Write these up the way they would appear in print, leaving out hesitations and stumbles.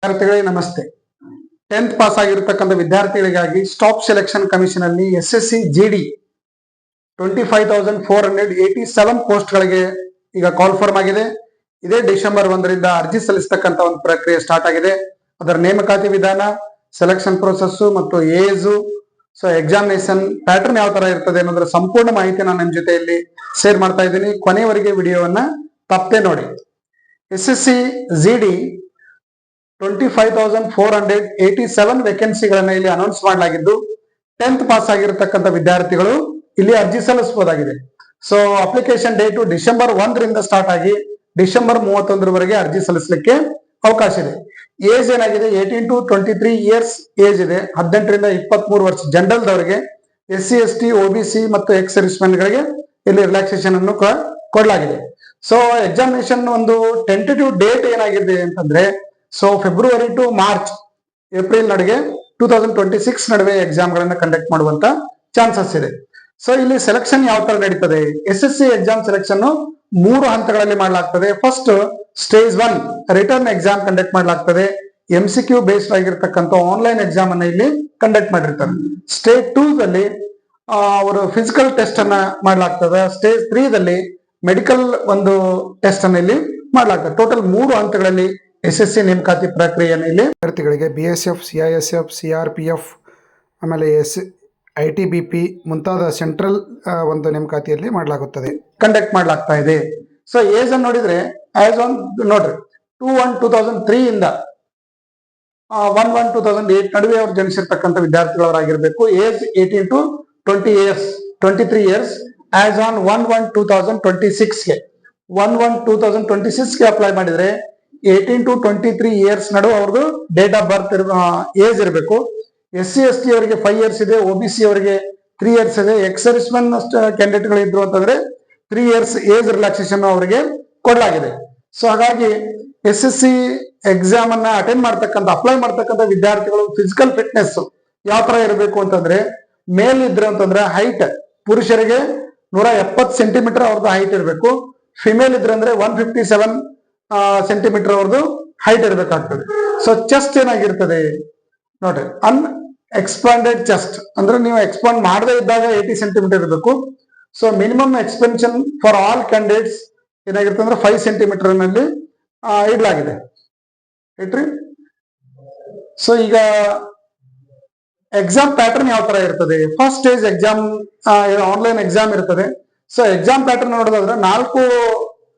ವಿದ್ಯಾರ್ಥಿಗಳಿಗೆ ನಮಸ್ತೆ. 10th pass ಆಗಿರತಕ್ಕಂಥ ವಿದ್ಯಾರ್ಥಿಗಳಿಗಾಗಿ ಸ್ಟಾಪ್ ಸೆಲೆಕ್ಷನ್ ಕಮಿಷನ್ ಅಲ್ಲಿ SSC GD 25,487 ಪೋಸ್ಟ್ಗಳಿಗೆ ಈಗ ಕಾಲ್ ಫಾರ್ಮ್ ಆಗಿದೆ. ಇದೇ ಡಿಸೆಂಬರ್ 1ರಿಂದ ಅರ್ಜಿ ಸಲ್ಲಿಸತಕ್ಕಂಥ ಒಂದು ಪ್ರಕ್ರಿಯೆ ಸ್ಟಾರ್ಟ್ ಆಗಿದೆ. ಅದರ ನೇಮಕಾತಿ ವಿಧಾನ, ಸೆಲೆಕ್ಷನ್ ಪ್ರೋಸೆಸ್ ಮತ್ತು ಏಜ್, ಸೊ ಎಕ್ಸಾಮಿನೇಷನ್ ಪ್ಯಾಟರ್ನ್ ಯಾವ ತರ ಇರ್ತದೆ ಅನ್ನೋದರ ಸಂಪೂರ್ಣ ಮಾಹಿತಿ ನಾನು ನಿಮ್ಮ ಜೊತೆಯಲ್ಲಿ ಶೇರ್ ಮಾಡ್ತಾ ಇದ್ದೀನಿ. ಕೊನೆಯವರೆಗೆ ವಿಡಿಯೋವನ್ನ ತಪ್ಪದೆ ನೋಡಿ. SSC GD 25,487 ವೇಕೆನ್ಸಿಗಳನ್ನ ಇಲ್ಲಿ ಅನೌನ್ಸ್ ಮಾಡಲಾಗಿದ್ದು 10th ಪಾಸ್ ಆಗಿರತಕ್ಕಂಥ ವಿದ್ಯಾರ್ಥಿಗಳು ಇಲ್ಲಿ ಅರ್ಜಿ ಸಲ್ಲಿಸಬಹುದಾಗಿದೆ. ಸೊ ಅಪ್ಲಿಕೇಶನ್ ಡೇಟು ಡಿಸೆಂಬರ್ 1ರಿಂದ ಸ್ಟಾರ್ಟ್ ಆಗಿ ಡಿಸೆಂಬರ್ 31ರವರೆಗೆ ಅರ್ಜಿ ಸಲ್ಲಿಸಲಿಕ್ಕೆ ಅವಕಾಶ ಇದೆ. ಏಜ್ ಏನಾಗಿದೆ, 18 to 23 ಇಯರ್ಸ್ ಏಜ್ ಇದೆ. 18ರಿಂದ 23 ವರ್ಷ ಜನರಲ್ ದವರಿಗೆ, SC ST OBC ಮತ್ತು ಎಕ್ಸ್ ಸರ್ವಿಸ್ ಗಳಿಗೆ ಇಲ್ಲಿ ರಿಲ್ಯಾಕ್ಸೇಷನ್ ಅನ್ನು ಕೊಡಲಾಗಿದೆ. ಸೊ ಎಕ್ಸಾಮಿನೇಷನ್ ಒಂದು ಟೆಂಟೇಟಿವ್ ಡೇಟ್ ಏನಾಗಿದೆ ಅಂತಂದ್ರೆ, so February to March April ನಡುವೆ 2026 ನಡುವೆ ಎಕ್ಸಾಮ್ ಗಳನ್ನ ಕಂಡಕ್ಟ್ ಮಾಡುವಂತ ಚಾನ್ಸಸ್ ಇದೆ. ಸೊ ಇಲ್ಲಿ ಸೆಲೆಕ್ಷನ್ ಯಾವ ತರ ನಡೀತದೆ, SSC ಎಕ್ಸಾಮ್ ಸೆಲೆಕ್ಷನ್ 3 ಹಂತಗಳಲ್ಲಿ ಮಾಡಲಾಗ್ತದೆ. First stage 1 return exam conduct ಮಾಡಲಾಗ್ತದೆ. MCQ ಬೇಸ್ಡ್ ಆಗಿರ್ತಕ್ಕಂಥ ಆನ್ಲೈನ್ ಎಕ್ಸಾಮ್ ಅನ್ನ ಇಲ್ಲಿ ಕಂಡಕ್ಟ್ ಮಾಡಿರ್ತಾರೆ. ಸ್ಟೇಜ್ 2 ದಲ್ಲಿ ಅವರು ಫಿಸಿಕಲ್ ಟೆಸ್ಟ್ ಅನ್ನ ಮಾಡಲಾಗ್ತದೆ. ಸ್ಟೇಜ್ 3 ದಲ್ಲಿ ಮೆಡಿಕಲ್ ಒಂದು ಟೆಸ್ಟ್ ಅನ್ನ ಇಲ್ಲಿ ಮಾಡಲಾಗ್ತದೆ. ಟೋಟಲ್ 3 ಹಂತಗಳಲ್ಲಿ SSC ನೇಮಕಾತಿ ಪ್ರಕ್ರಿಯೆಯನ್ನು ಇಲ್ಲಿ ವಿದ್ಯಾರ್ಥಿಗಳಿಗೆ BSF, CISF, CRPF, ಆಮೇಲೆ ITBP ಮುಂತಾದ ಸೆಂಟ್ರಲ್ ಒಂದು ನೇಮಕಾತಿಯಲ್ಲಿ ಮಾಡಲಾಗುತ್ತದೆ, ಕಂಡಕ್ಟ್ ಮಾಡಲಾಗ್ತಾ ಇದೆ. ಸೊ ಏಜ್ ಅನ್ನು ನೋಡಿದ್ರೆ ಆಸ್ ಆನ್ ನೋಡ್ರಿ 2/1/2003 ಇಂದ 1/1/2008 ನಡುವೆ ಅವರು ಜನಿಸಿರ್ತಕ್ಕಂಥ ವಿದ್ಯಾರ್ಥಿಗಳವರಾಗಿರ್ಬೇಕು. Age 18 to 23 years as on 1/1/2026ಗೆ 1/1/2026ಗೆ ಅಪ್ಲೈ ಮಾಡಿದ್ರೆ 18 to 23 ಇಯರ್ಸ್ ನಡುವೆ ಅವ್ರದ್ದು ಡೇಟ್ ಆಫ್ ಬರ್ತ್ ಏಜ್ ಇರಬೇಕು. SC ST ಅವರಿಗೆ 5 ಇಯರ್ಸ್ ಇದೆ, OBC ಅವರಿಗೆ 3 ಇಯರ್ಸ್ ಇದೆ. ಎಕ್ಸ್ ಸರ್ವಿಸ್ ಮೆನ್ ಕ್ಯಾಂಡಿಡೇಟ್ ಗಳು ಇದ್ರು ಅಂತಂದ್ರೆ 3 ಇಯರ್ಸ್ ಏಜ್ ರಿಲ್ಯಾಕ್ಸೇಷನ್ ಅವರಿಗೆ ಕೊಡಲಾಗಿದೆ. ಸೊ ಹಾಗಾಗಿ SSC ಎಕ್ಸಾಮ್ ಅನ್ನ ಅಟೆಂಡ್ ಮಾಡ್ತಕ್ಕಂಥ ಅಪ್ಲೈ ಮಾಡ್ತಕ್ಕಂಥ ವಿದ್ಯಾರ್ಥಿಗಳು ಫಿಸಿಕಲ್ ಫಿಟ್ನೆಸ್ ಯಾವ ತರ ಇರಬೇಕು ಅಂತಂದ್ರೆ, ಮೇಲ್ ಇದ್ರೆ ಅಂತಂದ್ರೆ ಹೈಟ್ ಪುರುಷರಿಗೆ 170 ಸೆಂಟಿಮೀಟರ್ ಅವ್ರದ್ದು ಹೈಟ್ ಇರಬೇಕು. ಫಿಮೇಲ್ ಇದ್ರೆ ಅಂದ್ರೆ 157 ಸೆಂಟಿಮೀಟರ್ ಅವ್ರದ್ದು ಹೈಟ್ ಇರಬೇಕಾಗ್ತದೆ. ಸೊ ಚೆಸ್ಟ್ ಏನಾಗಿರ್ತದೆ ನೋಡ್ರಿ, ಎಕ್ಸ್ಪಾಂಡೆಡ್ ಚೆಸ್ಟ್ ಅಂದ್ರೆ ನೀವು ಎಕ್ಸ್ಪಾಂಡ್ ಮಾಡದೇ ಇದ್ದಾಗ 80 ಸೆಂಟಿಮೀಟರ್ ಇರಬೇಕು. So minimum expansion for all candidates ಏನಾಗಿರ್ತದೆ ಅಂದ್ರೆ 5 ಸೆಂಟಿಮೀಟರ್ ನಲ್ಲಿ ಇಡಲಾಗಿದೆ. ಇಟ್ರಿ. ಸೊ ಈಗ ಎಕ್ಸಾಮ್ ಪ್ಯಾಟರ್ನ್ ಯಾವ ತರ ಇರ್ತದೆ, first stage exam online exam ಇರ್ತದೆ. ಸೊ ಎಕ್ಸಾಮ್ ಪ್ಯಾಟರ್ನ್ ನೋಡೋದಾದ್ರೆ 4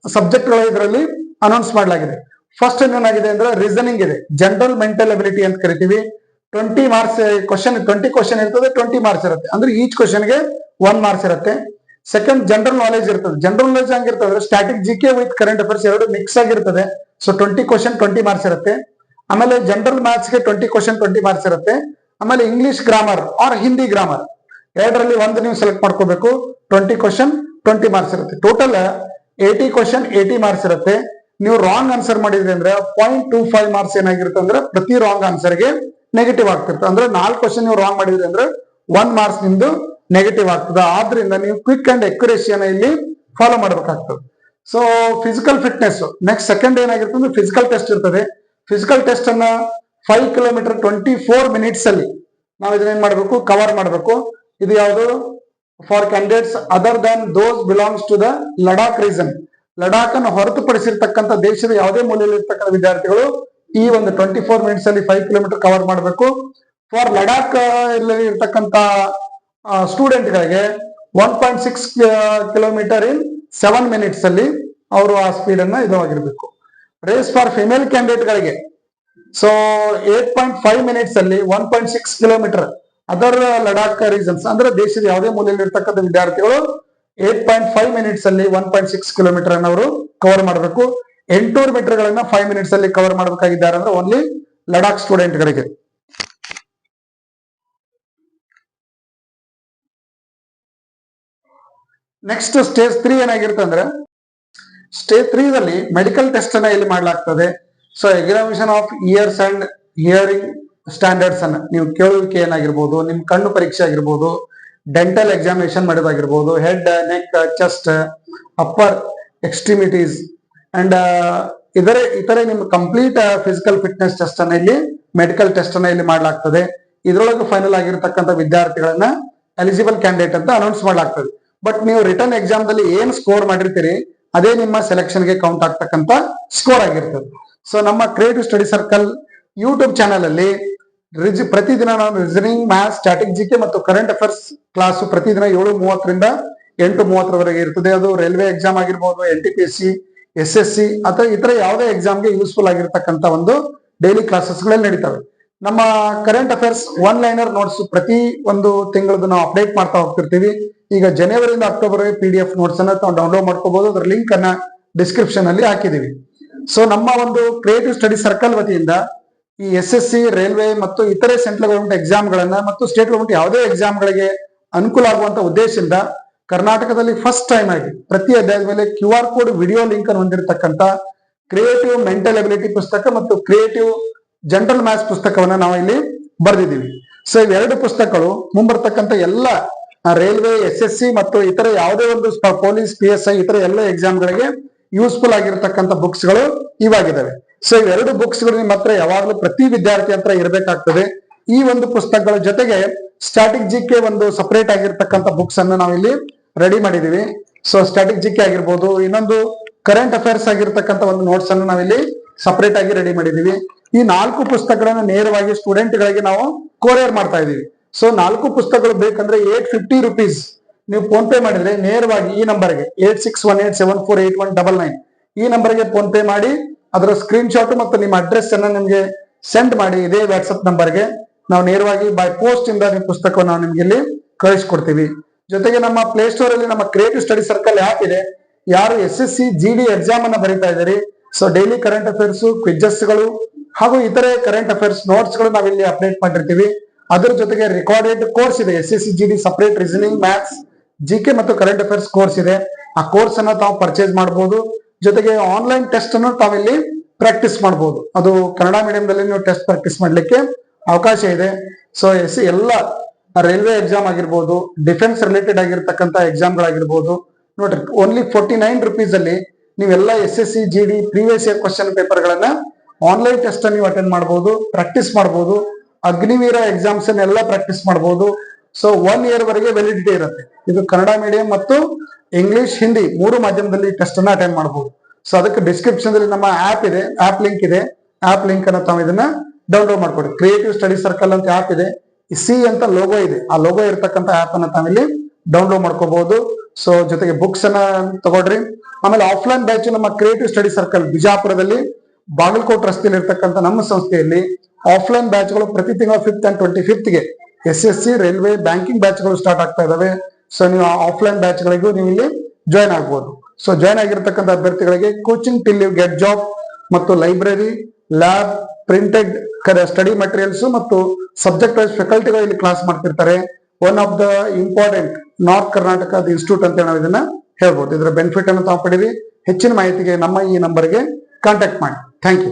ಸಬ್ಜೆಕ್ಟ್ಗಳು ಇದರಲ್ಲಿ ಅನೌನ್ಸ್ ಮಾಡಲಾಗಿದೆ. ಫಸ್ಟ್ ಏನಾಗಿದೆ ಅಂದ್ರೆ ರೀಸನಿಂಗ್ ಇದೆ, ಜನರಲ್ ಮೆಂಟಲ್ ಅಬಿಲಿಟಿ ಅಂತ ಕರಿತೀವಿ. 20 ಮಾರ್ಕ್ಸ್ ಕ್ವಶನ್, 20 ಕ್ವಶನ್ ಇರ್ತದೆ, 20 ಮಾರ್ಕ್ಸ್ ಇರುತ್ತೆ. ಅಂದ್ರೆ ಈಚ್ ಕ್ವಶನ್ಗೆ 1 ಮಾರ್ಕ್ಸ್ ಇರುತ್ತೆ. ಸೆಕೆಂಡ್ ಜನರಲ್ ನಾಲೆಜ್ ಇರ್ತದೆ. ಜನರಲ್ ನಾಲೆಜ್ ಹಂಗಿರ್ತದೆ, static GK with current affairs ಎರಡು ಮಿಕ್ಸ್ ಆಗಿರ್ತದೆ. ಸೊ 20 ಕ್ವಶನ್ 20 ಮಾರ್ಕ್ಸ್ ಇರುತ್ತೆ. ಆಮೇಲೆ ಜನರಲ್ ಮ್ಯಾಥ್ಸ್ಗೆ 20 ಕ್ವಶನ್ 20 ಮಾರ್ಕ್ಸ್ ಇರುತ್ತೆ. ಆಮೇಲೆ English grammar or Hindi grammar ಎರಡರಲ್ಲಿ ಒಂದು ನೀವು ಸೆಲೆಕ್ಟ್ ಮಾಡ್ಕೋಬೇಕು. 20 ಕ್ವಶನ್ 20 ಮಾರ್ಕ್ಸ್ ಇರುತ್ತೆ. ಟೋಟಲ್ 80 ಕ್ವಶನ್ 80 ಮಾರ್ಕ್ಸ್ ಇರುತ್ತೆ. ನೀವು ರಾಂಗ್ ಆನ್ಸರ್ ಮಾಡಿದ್ರಿ ಅಂದ್ರೆ 0.25 ಮಾರ್ಕ್ಸ್ ಏನಾಗಿರುತ್ತೆ ಅಂದ್ರೆ ಪ್ರತಿ ರಾಂಗ್ ಆನ್ಸರ್ಗೆ ನೆಗೆಟಿವ್ ಆಗ್ತಿರುತ್ತೆ. ಅಂದ್ರೆ 4 ಕ್ವಶನ್ ನೀವು ರಾಂಗ್ ಮಾಡಿದ್ರಿ ಅಂದ್ರೆ 1 ಮಾರ್ಕ್ಸ್ ನಿಮ್ದು ನೆಗೆಟಿವ್ ಆಗ್ತದೆ. ಆದ್ರಿಂದ ನೀವು ಕ್ವಿಕ್ ಅಂಡ್ ಅಕ್ಯುರೇಸಿಯನ್ನ ಇಲ್ಲಿ ಫಾಲೋ ಮಾಡಬೇಕಾಗ್ತದೆ. So physical fitness next second ಏನಾಗಿರ್ತದೆ ಅಂದ್ರೆ ಫಿಸಿಕಲ್ ಟೆಸ್ಟ್ ಇರ್ತದೆ. ಫಿಸಿಕಲ್ ಟೆಸ್ಟ್ ಅನ್ನ 5 ಕಿಲೋಮೀಟರ್ 24 ಮಿನಿಟ್ಸ್ ಅಲ್ಲಿ ನಾವು ಇದನ್ನೇನ್ ಮಾಡಬೇಕು, ಕವರ್ ಮಾಡಬೇಕು. ಇದು ಯಾವುದು for candidates other than those belongs to the Ladakh region. Ladakh ಅನ್ನು ಹೊರತುಪಡಿಸಿರ್ತಕ್ಕಂಥ ದೇಶದ ಯಾವುದೇ ಮೂಲೆಯಲ್ಲಿ ಇರ್ತಕ್ಕಂಥ ವಿದ್ಯಾರ್ಥಿಗಳು ಈ ಒಂದು 24 ಮಿನಿಟ್ಸ್ ಅಲ್ಲಿ 5 ಕಿಲೋಮೀಟರ್ ಕವರ್ ಮಾಡಬೇಕು. ಫಾರ್ ಲಡಾಖ್ ಇರ್ತಕ್ಕಂಥ ಸ್ಟೂಡೆಂಟ್ಗಳಿಗೆ 1.6 ಕಿಲೋಮೀಟರ್ ಇನ್ 7 ಮಿನಿಟ್ಸ್ ಅಲ್ಲಿ ಅವರು ಆ ಸ್ಪೀಡ್ ಅನ್ನ ಇದು ಆಗಿರ್ಬೇಕು. ರೇಸ್ ಫಾರ್ ಫಿಮೇಲ್ ಕ್ಯಾಂಡಿಡೇಟ್ ಗಳಿಗೆ ಸೊ 8.5 ಮಿನಿಟ್ಸ್ ಅಲ್ಲಿ 1.6 ಕಿಲೋಮೀಟರ್. ಅದರ್ ಲಡಾಖ್ ರೀಸನ್ಸ್ ಅಂದ್ರೆ ದೇಶದ ಯಾವುದೇ ಮೂಲೆಯಲ್ಲಿ ಇರ್ತಕ್ಕಂಥ ವಿದ್ಯಾರ್ಥಿಗಳು 8.5 ಮಿನಿಟ್ಸ್ ಅಲ್ಲಿ 1.6 ಕಿಲೋಮೀಟರ್ ಅನ್ನು ಅವರು ಕವರ್ ಮಾಡಬೇಕು. 800 ಮೀಟರ್ ಗಳನ್ನ 5 ಮಿನಿಟ್ಸ್ ಅಲ್ಲಿ ಕವರ್ ಮಾಡಬೇಕಾಗಿದ್ದಾರೆ ಅಂದ್ರೆ ಓನ್ಲಿ ಲಡಾಖ್ ಸ್ಟೂಡೆಂಟ್ ಗಳಿಗೆ. ನೆಕ್ಸ್ಟ್ ಸ್ಟೇಜ್ 3 ಏನಾಗಿರುತ್ತೆ ಅಂದ್ರೆ, ಸ್ಟೇಜ್ 3 ದಲ್ಲಿ ಮೆಡಿಕಲ್ ಟೆಸ್ಟ್ ಅನ್ನ ಇಲ್ಲಿ ಮಾಡಲಾಗ್ತದೆ. So examination of years and hearing standards ಅನ್ನ, ನೀವು ಕೇಳುವಿಕೆ ಏನಾಗಿರ್ಬೋದು, ನಿಮ್ ಕಣ್ಣು ಪರೀಕ್ಷೆ ಆಗಿರ್ಬೋದು, ಡೆಂಟಲ್ ಎಕ್ಸಾಮಿನೇಷನ್ ಮಾಡೋದಾಗಿರ್ಬೋದು, head neck chest upper extremities and ಇತರೆ ನಿಮ್ ಕಂಪ್ಲೀಟ್ ಫಿಸಿಕಲ್ ಫಿಟ್ನೆಸ್ ಟೆಸ್ಟ್ ಅನ್ನ ಇಲ್ಲಿ ಮೆಡಿಕಲ್ ಟೆಸ್ಟ್ ಅನ್ನ ಇಲ್ಲಿ ಮಾಡಲಾಗ್ತದೆ. ಇದ್ರೊಳಗೆ ಫೈನಲ್ ಆಗಿರ್ತಕ್ಕಂಥ ವಿದ್ಯಾರ್ಥಿಗಳನ್ನ ಎಲಿಜಿಬಲ್ ಕ್ಯಾಂಡಿಡೇಟ್ ಅಂತ ಅನೌನ್ಸ್ ಮಾಡಲಾಗ್ತದೆ. ಬಟ್ ನೀವು ರಿಟರ್ನ್ ಎಕ್ಸಾಮ್ ದಲ್ಲಿ ಏನ್ ಸ್ಕೋರ್ ಮಾಡಿರ್ತೀರಿ ಅದೇ ನಿಮ್ಮ ಸೆಲೆಕ್ಷನ್ ಗೆ ಕೌಂಟ್ ಆಗ್ತಕ್ಕಂಥ ಸ್ಕೋರ್ ಆಗಿರ್ತದೆ. ಸೊ ನಮ್ಮ creative study circle YouTube channel ಅಲ್ಲಿ ಪ್ರತಿದಿನ ನಾವು ರೀಸನಿಂಗ್, ಮ್ಯಾಥ್ಸ್, ಸ್ಟ್ಯಾಟಿಕ್ ಜಿಕೆ ಮತ್ತು ಕರೆಂಟ್ ಅಫೇರ್ಸ್ ಕ್ಲಾಸ್ ಪ್ರತಿದಿನ 7:30ರಿಂದ 8:30ವರೆಗೆ ಇರ್ತದೆ. ಅದು ರೈಲ್ವೆ ಎಕ್ಸಾಮ್ ಆಗಿರ್ಬೋದು, NTPC, SSC ಅಥವಾ ಇತರ ಯಾವುದೇ ಎಕ್ಸಾಮ್ಗೆ ಯೂಸ್ಫುಲ್ ಆಗಿರ್ತಕ್ಕಂಥ ಒಂದು ಡೈಲಿ ಕ್ಲಾಸಸ್ಗಳಲ್ಲಿ ನಡೀತವೆ. ನಮ್ಮ current affairs one liner notes ಪ್ರತಿ ಒಂದು ತಿಂಗಳದ್ದು ನಾವು ಅಪ್ಡೇಟ್ ಮಾಡ್ತಾ ಹೋಗ್ತಿರ್ತೀವಿ. ಈಗ ಜನವರಿಯಿಂದ ಅಕ್ಟೋಬರ್ PDF ನೋಟ್ಸ್ ಅನ್ನ ತಾವು ಡೌನ್ಲೋಡ್ ಮಾಡ್ಕೋಬಹುದು. ಅದರ ಲಿಂಕ್ ಅನ್ನ ಡಿಸ್ಕ್ರಿಪ್ಷನ್ ಅಲ್ಲಿ ಹಾಕಿದೀವಿ. ಸೊ ನಮ್ಮ ಒಂದು ಕ್ರಿಯೇಟಿವ್ ಸ್ಟಡಿ ಸರ್ಕಲ್ ವತಿಯಿಂದ ಈ SSC, ರೈಲ್ವೆ ಮತ್ತು ಇತರೆ ಸೆಂಟ್ರಲ್ ಗವರ್ಮೆಂಟ್ ಎಕ್ಸಾಮ್ಗಳನ್ನ ಮತ್ತು ಸ್ಟೇಟ್ ಗವರ್ಮೆಂಟ್ ಯಾವುದೇ ಎಕ್ಸಾಮ್ಗಳಿಗೆ ಅನುಕೂಲ ಆಗುವಂತ ಉದ್ದೇಶದಿಂದ ಕರ್ನಾಟಕದಲ್ಲಿ ಫಸ್ಟ್ ಟೈಮ್ ಆಗಿ ಪ್ರತಿ ಅಧ್ಯಾಯದ ಮೇಲೆ QR ಕೋಡ್ ವಿಡಿಯೋ ಲಿಂಕ್ ಅನ್ನು ಹೊಂದಿರತಕ್ಕಂತ ಕ್ರಿಯೇಟಿವ್ ಮೆಂಟಲ್ ಎಬಿಲಿಟಿ ಪುಸ್ತಕ ಮತ್ತು ಕ್ರಿಯೇಟಿವ್ ಜನರಲ್ ಮ್ಯಾಥ್ಸ್ ಪುಸ್ತಕವನ್ನ ನಾವು ಇಲ್ಲಿ ಬರೆದಿದ್ದೀವಿ. ಸೊ ಇವೆರಡು ಪುಸ್ತಕಗಳು ಮುಂಬರ್ತಕ್ಕಂಥ ಎಲ್ಲ ರೈಲ್ವೆ, SSC ಮತ್ತು ಇತರ ಯಾವುದೇ ಒಂದು ಪೊಲೀಸ್, PSI ಇತರ ಎಲ್ಲ ಎಕ್ಸಾಮ್ಗಳಿಗೆ ಯೂಸ್ಫುಲ್ ಆಗಿರತಕ್ಕಂಥ ಬುಕ್ಸ್ ಗಳು ಇವಾಗಿದ್ದಾವೆ. ಸೊ ಇವೆರಡು ಬುಕ್ಸ್ ಗಳು ನಿಮ್ಮ ಹತ್ರ ಯಾವಾಗಲೂ ಪ್ರತಿ ವಿದ್ಯಾರ್ಥಿ ಹತ್ರ ಇರಬೇಕಾಗ್ತದೆ. ಈ ಒಂದು ಪುಸ್ತಕಗಳ ಜೊತೆಗೆ ಸ್ಟ್ಯಾಟಿಕ್ ಜಿಕೆ ಒಂದು ಸಪರೇಟ್ ಆಗಿರ್ತಕ್ಕಂಥ ಬುಕ್ಸ್ ಅನ್ನು ನಾವು ಇಲ್ಲಿ ರೆಡಿ ಮಾಡಿದೀವಿ. ಸೊ ಸ್ಟ್ಯಾಟಿಕ್ ಜಿಕೆ ಆಗಿರ್ಬೋದು, ಇನ್ನೊಂದು ಕರೆಂಟ್ ಅಫೇರ್ಸ್ ಆಗಿರ್ತಕ್ಕಂಥ ಒಂದು ನೋಟ್ಸ್ ಅನ್ನು ನಾವಿಲ್ಲಿ ಸಪರೇಟ್ ಆಗಿ ರೆಡಿ ಮಾಡಿದೀವಿ. ಈ 4 ಪುಸ್ತಕಗಳನ್ನ ನೇರವಾಗಿ ಸ್ಟೂಡೆಂಟ್ ಗಳಿಗೆ ನಾವು ಕೊರಿಯರ್ ಮಾಡ್ತಾ ಇದೀವಿ. ಸೊ 4 ಪುಸ್ತಕಗಳು ಬೇಕಂದ್ರೆ 850 rupees ನೀವು ಫೋನ್ ಪೇ ಮಾಡಿದ್ರೆ ನೇರವಾಗಿ ಈ ನಂಬರ್ಗೆ 8618748199 ಈ ನಂಬರ್ಗೆ ಫೋನ್ ಪೇ ಮಾಡಿ ಅದರ ಸ್ಕ್ರೀನ್ ಶಾಟ್ ಮತ್ತು ನಿಮ್ಮ ಅಡ್ರೆಸ್ ಅನ್ನ ನಿಮ್ಗೆ ಸೆಂಡ್ ಮಾಡಿ ಇದೇ ವಾಟ್ಸ್ಆಪ್ ನಂಬರ್ಗೆ ನಾವು ನೇರವಾಗಿ ಬೈ ಪೋಸ್ಟ್ ಇಂದ ನಿಮ್ಮ ಪುಸ್ತಕವನ್ನು ನಾವು ನಿಮ್ಗೆ ಇಲ್ಲಿ ಕಳಿಸ್ಕೊಡ್ತೀವಿ. ಜೊತೆಗೆ ನಮ್ಮ ಪ್ಲೇ ಸ್ಟೋರ್ ಅಲ್ಲಿ ನಮ್ಮ ಕ್ರಿಯೇಟಿವ್ ಸ್ಟಡಿ ಸರ್ಕಲ್ ಆಪ್ ಇದೆ. ಯಾರು SSC GD ಎಕ್ಸಾಮ್ ಅನ್ನ ಬರೀತಾ ಇದ್ದಾರೆ, so daily current affairs, quizzes ಗಳು ಹಾಗೂ ಇತರೆ ಕರೆಂಟ್ ಅಫೇರ್ಸ್ ನೋಟ್ಸ್ ಗಳು ನಾವಿಲ್ಲಿ ಅಪ್ಡೇಟ್ ಮಾಡಿರ್ತೀವಿ. ಅದರ ಜೊತೆಗೆ ರೆಕಾರ್ಡೆಡ್ ಕೋರ್ಸ್ ಇದೆ. SSC GD separate reasoning, maths, GK ಮತ್ತು ಕರೆಂಟ್ ಅಫೇರ್ಸ್ ಕೋರ್ಸ್ ಇದೆ. ಆ ಕೋರ್ಸ್ ಅನ್ನ ತಾವು ಪರ್ಚೇಸ್ ಮಾಡಬಹುದು. ಜೊತೆಗೆ ಆನ್ಲೈನ್ ಟೆಸ್ಟ್ ಅನ್ನು ತಾವಿಲ್ಲಿ ಪ್ರಾಕ್ಟೀಸ್ ಮಾಡಬಹುದು. ಅದು ಕನ್ನಡ ಮೀಡಿಯಂದಲ್ಲಿ ನೀವು ಟೆಸ್ಟ್ ಪ್ರಾಕ್ಟೀಸ್ ಮಾಡ್ಲಿಕ್ಕೆ ಅವಕಾಶ ಇದೆ. ಸೊ ಎಲ್ಲ ರೈಲ್ವೆ ಎಕ್ಸಾಮ್ ಆಗಿರ್ಬೋದು, ಡಿಫೆನ್ಸ್ ರಿಲೇಟೆಡ್ ಆಗಿರ್ತಕ್ಕಂಥ ಎಕ್ಸಾಮ್ಗಳಾಗಿರ್ಬೋದು, ನೋಡ್ರಿ ಓನ್ಲಿ 49 rupees ಅಲ್ಲಿ ನೀವೆಲ್ಲ SSC GD previous year question paper ಗಳನ್ನ ಆನ್ಲೈನ್ ಟೆಸ್ಟ್ ನೀವು ಅಟೆಂಡ್ ಮಾಡಬಹುದು, ಪ್ರಾಕ್ಟೀಸ್ ಮಾಡಬಹುದು. ಅಗ್ನಿವೀರ ಎಕ್ಸಾಮ್ಸ್ ಎಲ್ಲ ಪ್ರಾಕ್ಟೀಸ್ ಮಾಡಬಹುದು. ಸೊ 1 year ವರೆಗೆ ವ್ಯಾಲಿಡಿಟಿ ಇರುತ್ತೆ. ಇದು ಕನ್ನಡ ಮೀಡಿಯಂ ಮತ್ತು ಇಂಗ್ಲಿಷ್, ಹಿಂದಿ 3 ಮಾಧ್ಯಮದಲ್ಲಿ ಟೆಸ್ಟ್ ಅನ್ನ ಅಟೆಂಡ್ ಮಾಡಬಹುದು. ಸೊ ಅದಕ್ಕೆ ಡಿಸ್ಕ್ರಿಪ್ಷನ್ ಅಲ್ಲಿ ನಮ್ಮ ಆಪ್ ಇದೆ, ಆಪ್ ಲಿಂಕ್ ಇದೆ. ಆಪ್ ಲಿಂಕ್ ಅನ್ನ ತಾವು ಇದನ್ನ ಡೌನ್ಲೋಡ್ ಮಾಡ್ಕೊಡಿ. ಕ್ರಿಯೇಟಿವ್ ಸ್ಟಡಿ ಸರ್ಕಲ್ ಅಂತ ಆಪ್ ಇದೆ. C ಅಂತ ಲೋಗೋ ಇದೆ. ಆ ಲೋಗೋ ಇರತಕ್ಕಂತ ಆಪ್ ಅನ್ನ ತಾವಿಲ್ಲಿ ಡೌನ್ಲೋಡ್ ಮಾಡ್ಕೋಬಹುದು. ಸೊ ಜೊತೆಗೆ ಬುಕ್ಸ್ ಅನ್ನ ತಗೊಳ್ರಿ. ಆಮೇಲೆ ಆಫ್ಲೈನ್ ಬ್ಯಾಚ್ ನಮ್ಮ ಕ್ರಿಯೇಟಿವ್ ಸ್ಟಡಿ ಸರ್ಕಲ್ ಬಿಜಾಪುರದಲ್ಲಿ ಬಾಗಲಕೋಟ್ ರಸ್ತೆಯಲ್ಲಿ ಇರ್ತಕ್ಕಂಥ ನಮ್ಮ ಸಂಸ್ಥೆಯಲ್ಲಿ ಆಫ್ಲೈನ್ ಬ್ಯಾಚ್ ಗಳು ಪ್ರತಿ ತಿಂಗಳ 5th and 25th ಗೆ SSC, ರೈಲ್ವೆ, ಬ್ಯಾಂಕಿಂಗ್ ಬ್ಯಾಚ್ ಗಳು ಸ್ಟಾರ್ಟ್ ಆಗ್ತಾ ಇದಾವೆ. ಸೊ ನೀವು ಆಫ್ಲೈನ್ ಬ್ಯಾಚ್ ಗಳಿಗೂ ನೀವು ಇಲ್ಲಿ ಜಾಯ್ನ್ ಆಗ್ಬೋದು. ಸೊ ಜಾಯ್ನ್ ಆಗಿರ್ತಕ್ಕಂಥ ಅಭ್ಯರ್ಥಿಗಳಿಗೆ coaching till you get job ಮತ್ತು library, lab, printed study materials ಮತ್ತು ಸಬ್ಜೆಕ್ಟ್ ವೈಸ್ ಫ್ಯಾಕಲ್ಟಿಗಳು ಇಲ್ಲಿ ಕ್ಲಾಸ್ ಮಾಡ್ತಿರ್ತಾರೆ. One of the important north Karnataka institute ಅಂತ ನಾವು ಇದನ್ನ ಹೇಳ್ಬೋದು. ಇದರ ಬೆನಿಫಿಟ್ ಅನ್ನು ತಾವು ಪಡೀರಿ. ಹೆಚ್ಚಿನ ಮಾಹಿತಿಗೆ ನಮ್ಮ ಈ ನಂಬರ್ಗೆ ಕಾಂಟ್ಯಾಕ್ಟ್ ಮಾಡಿ. Thank you.